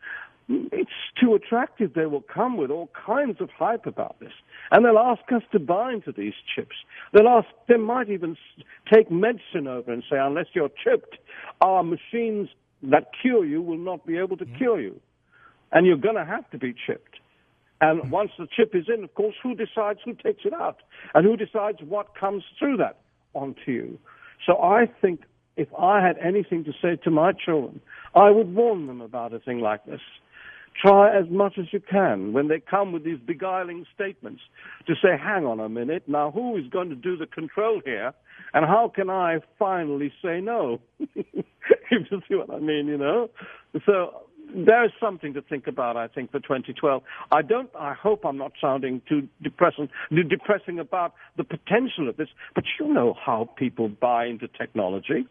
It's too attractive. They will come with all kinds of hype about this, and they'll ask us to buy into these chips. They might even take medicine over and say, unless you're chipped, our machines that cure you will not be able to cure you, and you're going to have to be chipped. And once the chip is in, of course, who decides who takes it out? And who decides what comes through that onto you? So I think if I had anything to say to my children, I would warn them about a thing like this. Try as much as you can when they come with these beguiling statements to say, hang on a minute, now who is going to do the control here? And how can I finally say no? If you see what I mean, So there is something to think about, I think, for 2012. I hope I'm not sounding too depressing about the potential of this, but you know how people buy into technology.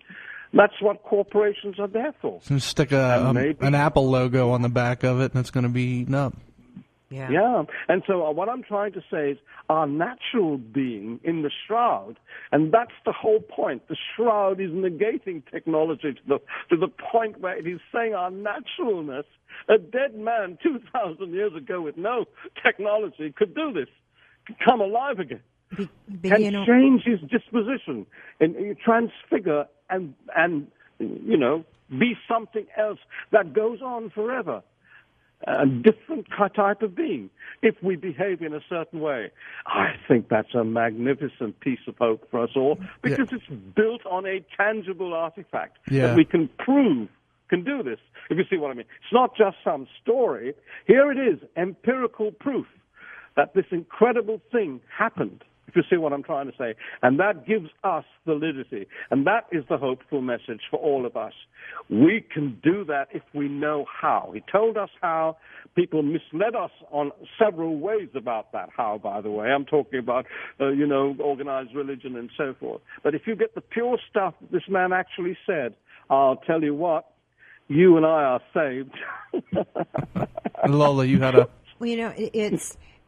That's what corporations are there for. So stick an Apple logo on the back of it, and it's going to be eaten up. Yeah. And so what I'm trying to say is our natural being in the shroud, and that's the whole point. The shroud is negating technology to the point where it is saying our naturalness. A dead man 2,000 years ago with no technology could do this, could come alive again, can change his disposition and transfigure and be something else that goes on forever. A different type of being, if we behave in a certain way. I think that's a magnificent piece of hope for us all, because it's built on a tangible artifact that we can prove can do this, if you see what I mean. It's not just some story. Here it is, empirical proof that this incredible thing happened, if you see what I'm trying to say. And that gives us validity. And that is the hopeful message for all of us. We can do that if we know how. He told us how. People misled us on several ways about that how, by the way. I'm talking about, organized religion and so forth. But if you get the pure stuff that this man actually said, I'll tell you what, you and I are saved. Lola, you had a... Well,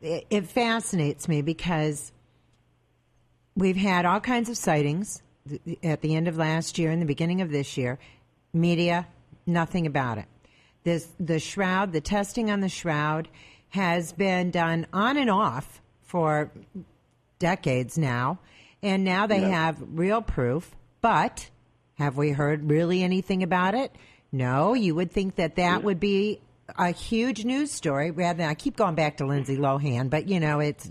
it fascinates me because we've had all kinds of sightings at the end of last year and the beginning of this year. Media, nothing about it. The shroud, the testing on the shroud has been done on and off for decades now, and now they have real proof. But have we heard really anything about it? No. You would think that would be a huge news story rather than, I keep going back to Lindsay Lohan, but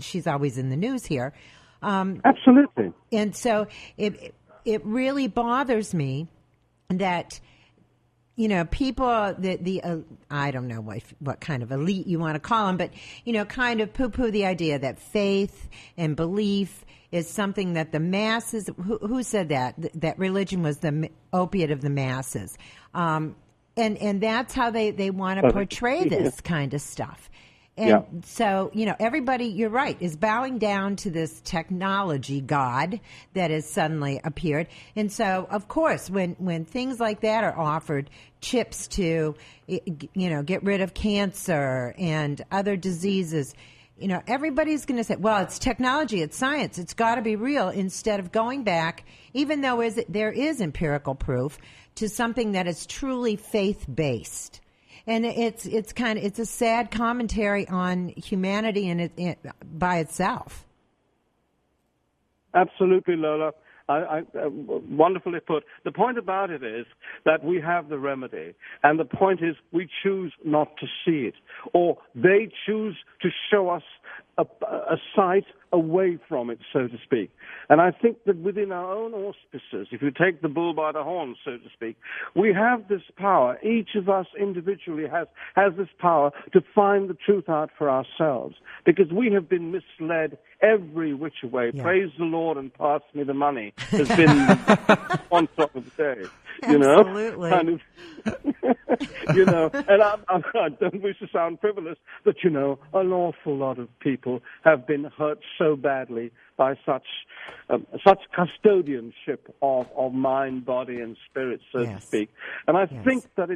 she's always in the news here. Absolutely. And so it really bothers me that, people, I don't know what kind of elite you want to call them, but, kind of poo-poo the idea that faith and belief is something that the masses, who said that religion was the opiate of the masses. And that's how they want to portray this kind of stuff. And so, everybody, you're right, is bowing down to this technology god that has suddenly appeared. And so, of course, when things like that are offered, chips to, get rid of cancer and other diseases, everybody's going to say, well, it's technology, it's science, it's got to be real, instead of going back, even though there is empirical proof, to something that is truly faith-based. And it's a sad commentary on humanity and it by itself. Absolutely, Lola. Wonderfully put. The point about it is that we have the remedy, and the point is we choose not to see it, or they choose to show us a sight away from it, so to speak. And I think that within our own auspices, if you take the bull by the horns, so to speak, we have this power. Each of us individually has this power to find the truth out for ourselves, because we have been misled every which way. Yeah. Praise the Lord and pass me the money has been one sort of day. Absolutely. Kind of, and I don't wish to sound frivolous, but, an awful lot of people have been hurt so badly by such custodianship of mind, body, and spirit, so to speak. And I think that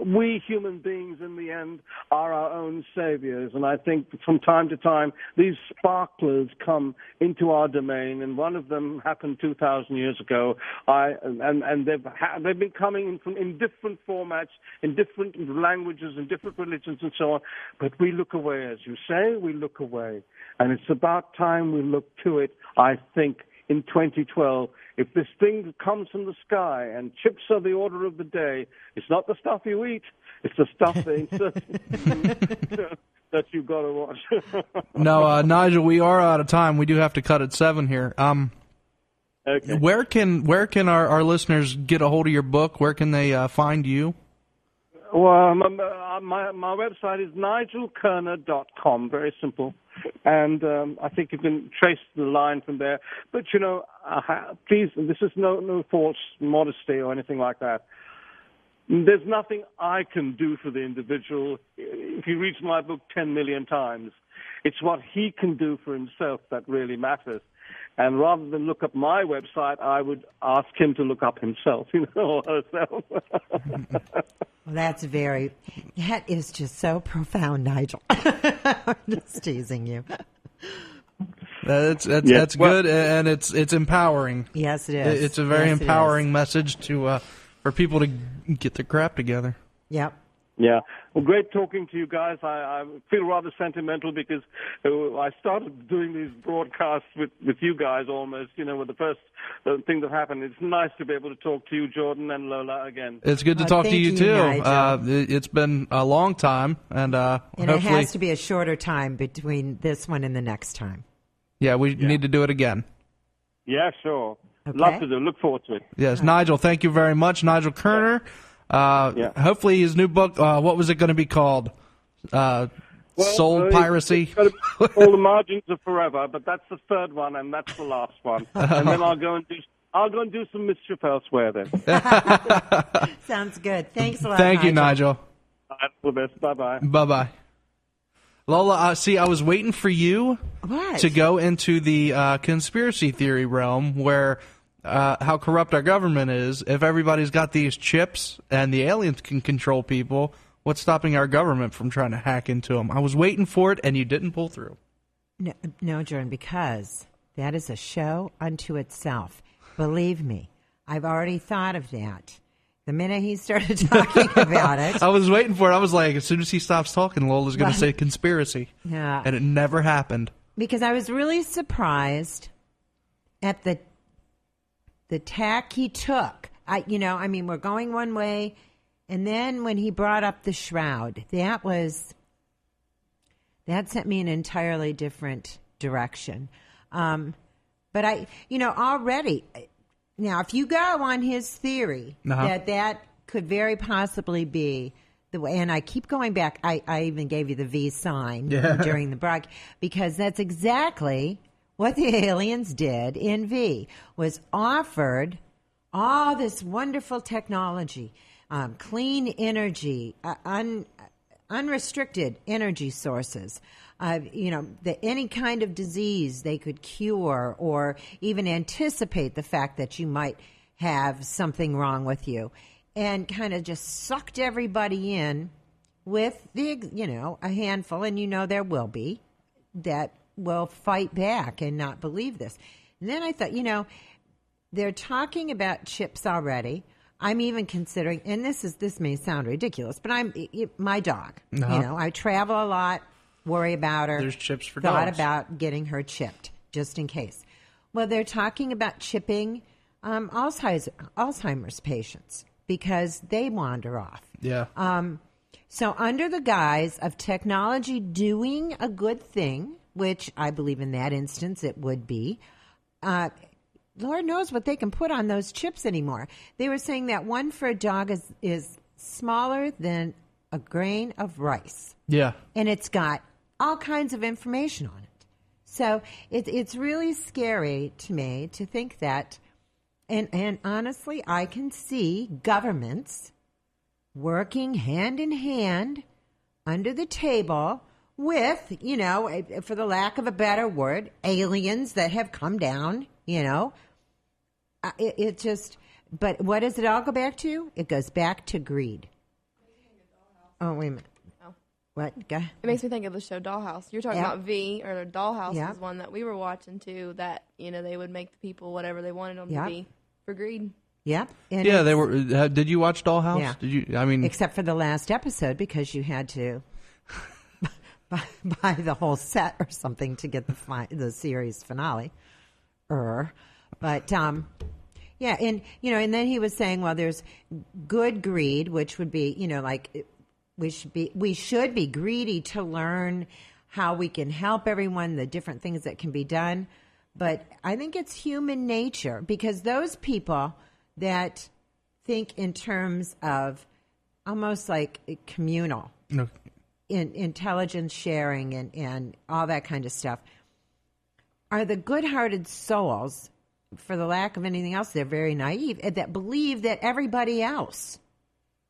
we human beings, in the end, are our own saviors. And I think from time to time, these sparklers come into our domain, and one of them happened 2,000 years ago. And they've been coming in different formats, in different languages, in different religions, and so on. But we look away, as you say, we look away. And it's about time we look to it, I think, in 2012. If this thing comes from the sky and chips are the order of the day, it's not the stuff you eat, it's the stuff that you've got to watch. No, Nigel, we are out of time. We do have to cut at 7 here. Okay. Where can our listeners get a hold of your book? Where can they find you? Well, my website is nigelkerner.com, very simple. And I think you can trace the line from there. But, please, this is no false modesty or anything like that. there's nothing I can do for the individual. If you read my book 10 million times, it's what he can do for himself that really matters. And rather than look up my website, I would ask him to look up himself, or herself. That is just so profound, Nigel. I'm just teasing you. That's good, and it's empowering. Yes, it is. It's a very empowering message to for people to get their crap together. Yep. Yeah. Well, great talking to you guys. I feel rather sentimental because I started doing these broadcasts with you guys almost, with the first thing that happened. It's nice to be able to talk to you, Jordan, and Lola again. It's good to talk to you, too. It's been a long time. And it has to be a shorter time between this one and the next time. Yeah, we need to do it again. Yeah, sure. Okay. Love to do. Look forward to it. Yes, Nigel, thank you very much. Nigel Kerner. Hopefully his new book, what was it going to be called? Soul Piracy? All the Margins of Forever, but that's the third one, and that's the last one. And then I'll go and do some mischief elsewhere then. Sounds good. Thanks a lot, Thank you, Nigel. All the best. Bye-bye. Bye-bye. Lola, I was waiting for you to go into the conspiracy theory realm where how corrupt our government is. If everybody's got these chips and the aliens can control people, what's stopping our government from trying to hack into them? I was waiting for it, and you didn't pull through. No, Jordan, because that is a show unto itself. Believe me, I've already thought of that. The minute he started talking about it. I was waiting for it. I was like, as soon as he stops talking, Lola's going to say conspiracy. Yeah. And it never happened. Because I was really surprised at the tack he took. We're going one way, and then when he brought up the shroud, that sent me in an entirely different direction. But already, now if you go on his theory that could very possibly be the way, and I keep going back, I even gave you the V sign during the broadcast, because that's exactly what the aliens did in V, was offered all this wonderful technology, clean energy, unrestricted energy sources, any kind of disease they could cure or even anticipate the fact that you might have something wrong with you, and kind of just sucked everybody in with a handful, and there will be, that will fight back and not believe this. And then I thought, they're talking about chips already. I'm even considering, and this may sound ridiculous, but my dog. I travel a lot, worry about her. There's chips for dogs. Thought about getting her chipped just in case. Well, they're talking about chipping Alzheimer's patients because they wander off. Yeah. So under the guise of technology doing a good thing, which I believe in that instance it would be, Lord knows what they can put on those chips anymore. They were saying that one for a dog is smaller than a grain of rice. Yeah. And it's got all kinds of information on it. So it's really scary to me to think that, and honestly, I can see governments working hand in hand under the table with, for the lack of a better word, aliens that have come down, It just, but what does it all go back to? It goes back to greed. Oh, wait a minute. Oh. What? Go. It makes me think of the show Dollhouse. You're talking about V, or Dollhouse is one that we were watching too, that, they would make the people whatever they wanted them to be for greed. Yeah. And they were. Did you watch Dollhouse? Yeah. Did you? Except for the last episode, because you had to buy the whole set or something to get the series finale. But and then he was saying, well, there's good greed, which would be, we should be greedy to learn how we can help everyone, the different things that can be done. But I think it's human nature, because those people that think in terms of almost like communal in intelligence sharing and all that kind of stuff are the good-hearted souls. For the lack of anything else, they're very naive, that believe that everybody else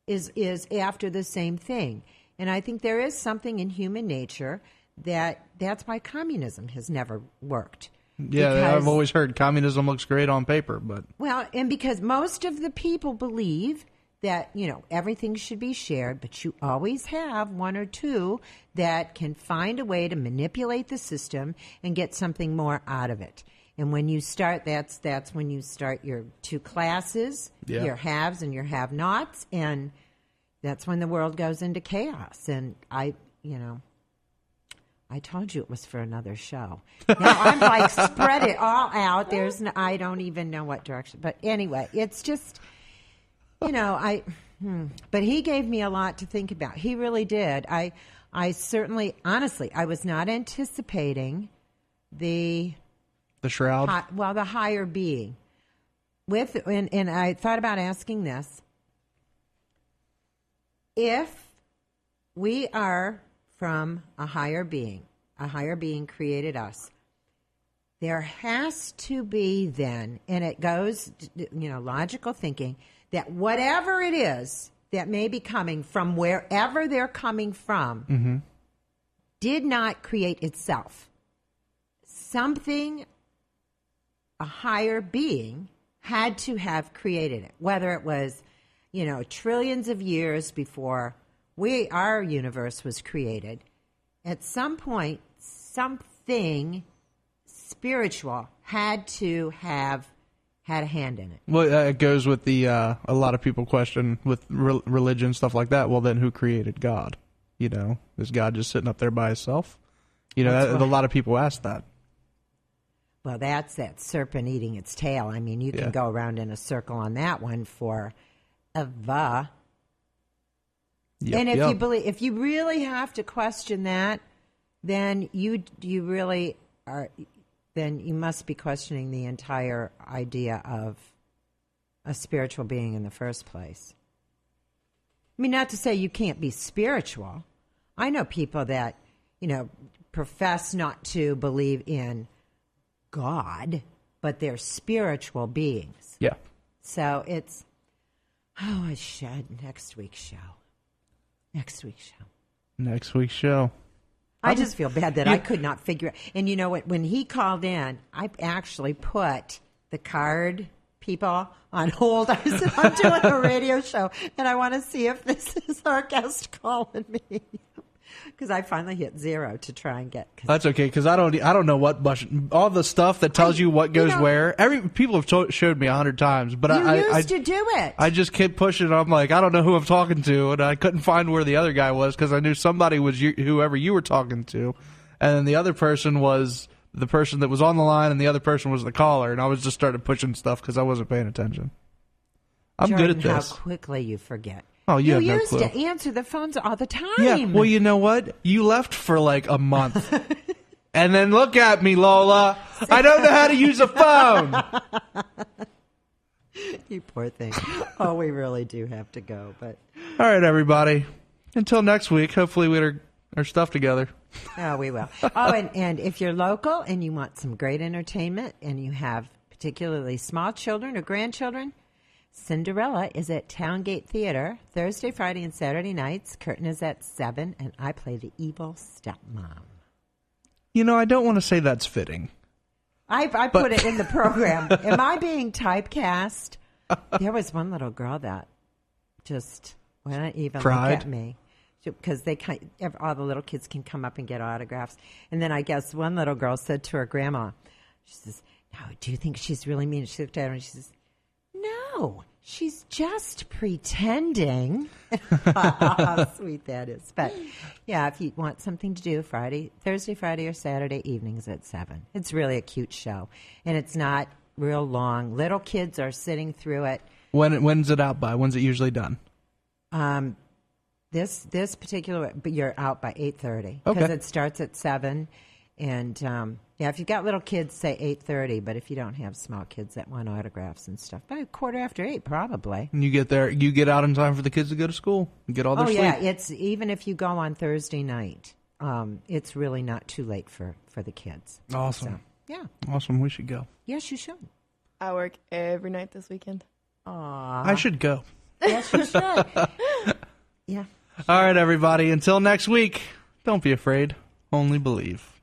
is after the same thing. And I think there is something in human nature that's why communism has never worked. Yeah, I've always heard communism looks great on paper, but... Well, and because most of the people believe that, everything should be shared, but you always have one or two that can find a way to manipulate the system and get something more out of it. And when you start, that's when you start your two classes, your haves and your have-nots, and that's when the world goes into chaos. And I told you it was for another show. Now I'm like, spread it all out. I don't even know what direction. But anyway, it's just, but he gave me a lot to think about. He really did. I certainly, honestly, I was not anticipating the shroud. The higher being. And I thought about asking this. If we are from a higher being created us, there has to be then, and it goes, logical thinking, that whatever it is that may be coming from wherever they're coming from did not create itself. Something, a higher being, had to have created it, whether it was, trillions of years before our universe was created. At some point, something spiritual had to have had a hand in it. Well, it goes with the a lot of people question with religion, stuff like that. Well, then who created God? Is God just sitting up there by himself? A lot of people ask that. Well, that's that serpent eating its tail. I mean, you can go around in a circle on that one for ever. And if you really have to question that, then you really are. Then you must be questioning the entire idea of a spiritual being in the first place. I mean, not to say you can't be spiritual. I know people that profess not to believe in God, but they're spiritual beings. Yeah. So it's I should next week's show. Next week's show. I just feel bad that I could not figure it. And you know what? When he called in, I actually put the card people on hold. I said, I'm doing a radio show, and I want to see if this is our guest calling me. Because I finally hit 0 to try and get. That's okay, because I don't know what all the stuff that tells you what goes where. People have showed me 100 times, but I used to do it. I just kept pushing. And I'm like, I don't know who I'm talking to, and I couldn't find where the other guy was because I knew somebody was whoever you were talking to, and then the other person was the person that was on the line, and the other person was the caller, and I was just started pushing stuff because I wasn't paying attention. I'm Jordan, good at this. How quickly you forget. Oh, you used to answer the phones all the time. Yeah, well, you know what? You left for like a month. And then look at me, Lola. I don't know how to use a phone. You poor thing. Oh, we really do have to go. But all right, everybody. Until next week, hopefully we get our stuff together. Oh, we will. Oh, and if you're local and you want some great entertainment and you have particularly small children or grandchildren, Cinderella is at Towngate Theater Thursday, Friday, and Saturday nights. Curtain is at 7, and I play the evil stepmom. I don't want to say that's fitting. I put it in the program. Am I being typecast? There was one little girl that just wouldn't even cried. Look at me. Because all the little kids can come up and get autographs. And then I guess one little girl said to her grandma, she says, "Now, do you think she's really mean?" She looked at her and she says, "No, she's just pretending." How sweet that is. But, yeah, if you want something to do, Thursday, Friday, or Saturday evenings at 7. It's really a cute show. And it's not real long. Little kids are sitting through it. When's it out by? When's it usually done? This particular, but you're out by 8:30. Okay. Because it starts at 7. And, if you've got little kids, say 8:30. But if you don't have small kids that want autographs and stuff, by 8:15, probably. And you get out in time for the kids to go to school and get all their sleep. Oh, yeah. It's even if you go on Thursday night, it's really not too late for the kids. Awesome. So, yeah. Awesome. We should go. Yes, you should. I work every night this weekend. Aww. I should go. Yes, you should. Yeah. All right, everybody. Until next week, don't be afraid. Only believe.